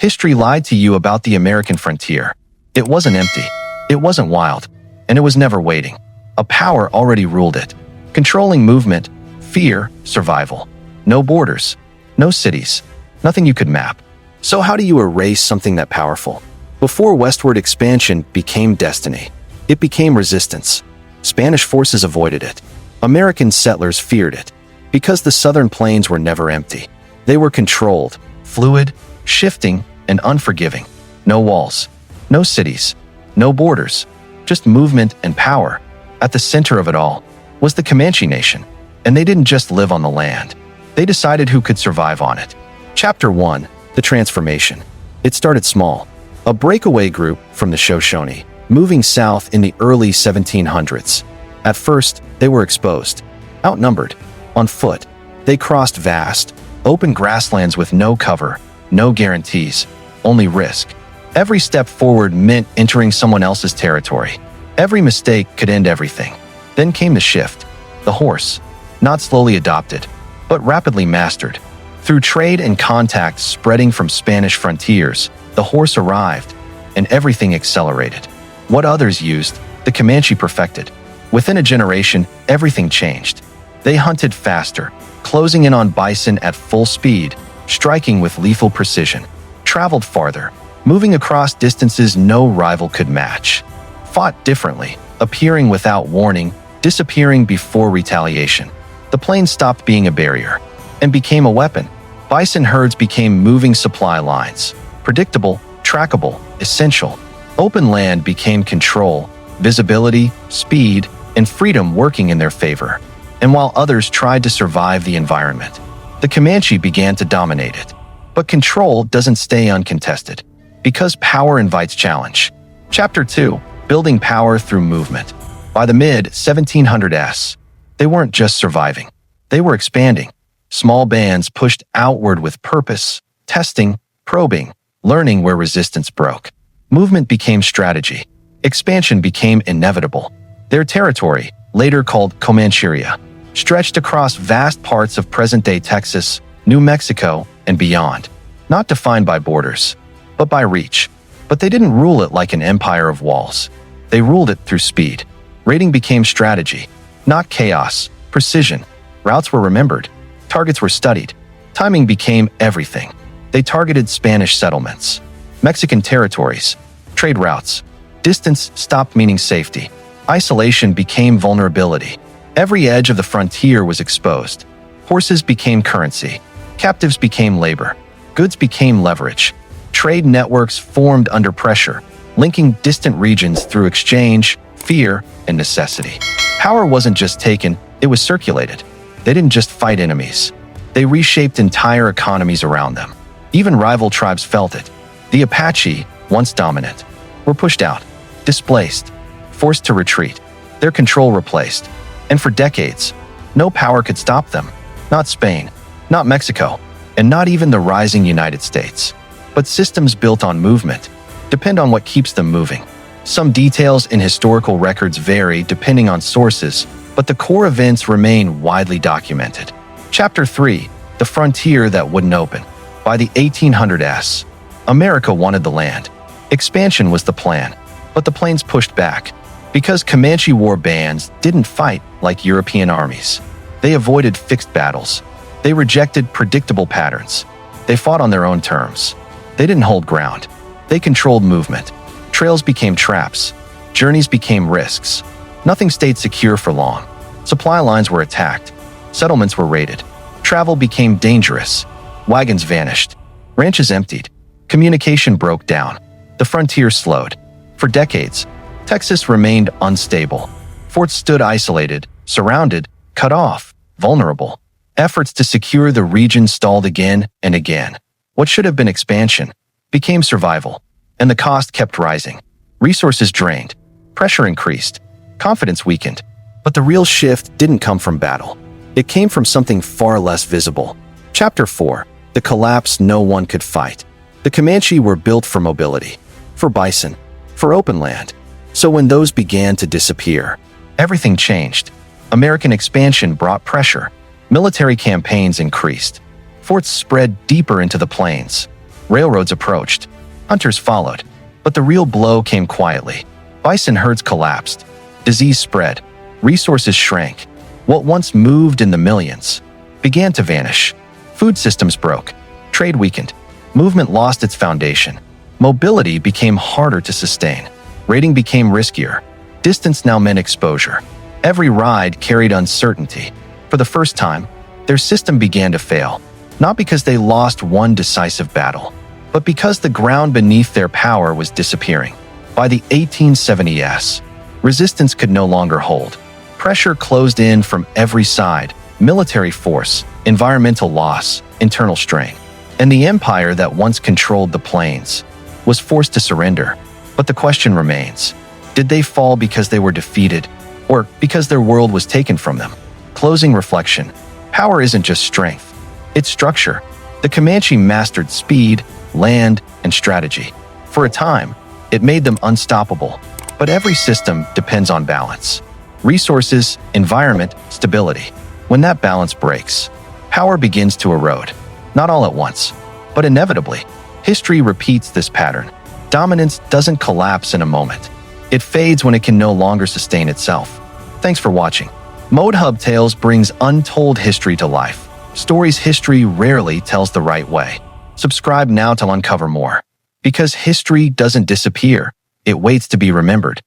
History lied to you about the American frontier. It wasn't empty, it wasn't wild, and it was never waiting. A power already ruled it, controlling movement, fear, survival. No borders, no cities, nothing you could map. So how do you erase something that powerful? Before westward expansion became destiny, it became resistance. Spanish forces avoided it. American settlers feared it. Because the southern plains were never empty. They were controlled, fluid, shifting, and unforgiving. No walls, no cities, no borders, just movement and power. At the center of it all was the Comanche nation, and they didn't just live on the land. They decided who could survive on it. Chapter 1. The Transformation. It started small. A breakaway group from the Shoshone, moving south in the early 1700s. At first, they were exposed, outnumbered, on foot. They crossed vast, open grasslands with no cover, no guarantees, only risk. Every step forward meant entering someone else's territory. Every mistake could end everything. Then came the shift. The horse, not slowly adopted, but rapidly mastered. Through trade and contact spreading from Spanish frontiers, the horse arrived, and everything accelerated. What others used, the Comanche perfected. Within a generation, everything changed. They hunted faster, closing in on bison at full speed, striking with lethal precision. Traveled farther, moving across distances no rival could match. Fought differently, appearing without warning, disappearing before retaliation. The plains stopped being a barrier and became a weapon. Bison herds became moving supply lines. Predictable, trackable, essential. Open land became control, visibility, speed, and freedom working in their favor. And while others tried to survive the environment, the Comanche began to dominate it. But control doesn't stay uncontested, because power invites challenge. Chapter 2. Building power through movement. By the mid-1700s, they weren't just surviving. They were expanding. Small bands pushed outward with purpose, testing, probing, learning where resistance broke. Movement became strategy. Expansion became inevitable. Their territory, later called Comancheria, stretched across vast parts of present-day Texas, New Mexico, and beyond. Not defined by borders, but by reach. But they didn't rule it like an empire of walls. They ruled it through speed. Raiding became strategy, not chaos, precision. Routes were remembered. Targets were studied. Timing became everything. They targeted Spanish settlements, Mexican territories, trade routes. Distance stopped meaning safety. Isolation became vulnerability. Every edge of the frontier was exposed. Horses became currency. Captives became labor. Goods became leverage. Trade networks formed under pressure, linking distant regions through exchange, fear, and necessity. Power wasn't just taken, it was circulated. They didn't just fight enemies. They reshaped entire economies around them. Even rival tribes felt it. The Apache, once dominant, were pushed out, displaced, forced to retreat, their control replaced. And for decades, no power could stop them. Not Spain, not Mexico, and not even the rising United States. But systems built on movement depend on what keeps them moving. Some details in historical records vary depending on sources, but the core events remain widely documented. Chapter 3. The Frontier That Wouldn't Open. By the 1800s, America wanted the land. Expansion was the plan, but the plains pushed back. Because Comanche war bands didn't fight like European armies. They avoided fixed battles. They rejected predictable patterns. They fought on their own terms. They didn't hold ground. They controlled movement. Trails became traps. Journeys became risks. Nothing stayed secure for long. Supply lines were attacked. Settlements were raided. Travel became dangerous. Wagons vanished. Ranches emptied. Communication broke down. The frontier slowed. For decades, Texas remained unstable. Forts stood isolated, surrounded, cut off, vulnerable. Efforts to secure the region stalled again and again. What should have been expansion became survival, and the cost kept rising. Resources drained. Pressure increased. Confidence weakened. But the real shift didn't come from battle. It came from something far less visible. Chapter 4. The Collapse No One Could Fight. The Comanche were built for mobility, for bison, for open land. So when those began to disappear, everything changed. American expansion brought pressure. Military campaigns increased. Forts spread deeper into the plains. Railroads approached. Hunters followed. But the real blow came quietly. Bison herds collapsed. Disease spread. Resources shrank. What once moved in the millions began to vanish. Food systems broke. Trade weakened. Movement lost its foundation. Mobility became harder to sustain. Raiding became riskier. Distance now meant exposure. Every ride carried uncertainty. For the first time, their system began to fail, not because they lost one decisive battle, but because the ground beneath their power was disappearing. By the 1870s, resistance could no longer hold. Pressure closed in from every side: military force, environmental loss, internal strain. And the empire that once controlled the plains was forced to surrender. But the question remains: did they fall because they were defeated, or because their world was taken from them? Closing reflection: power isn't just strength, it's structure. The Comanche mastered speed, land, and strategy. For a time, it made them unstoppable. But every system depends on balance: resources, environment, stability. When that balance breaks, power begins to erode. Not all at once, but inevitably. History repeats this pattern. Dominance doesn't collapse in a moment. It fades when it can no longer sustain itself. Thanks for watching. Mode Hub Tales brings untold history to life. Stories history rarely tells the right way. Subscribe now to uncover more. Because history doesn't disappear, it waits to be remembered.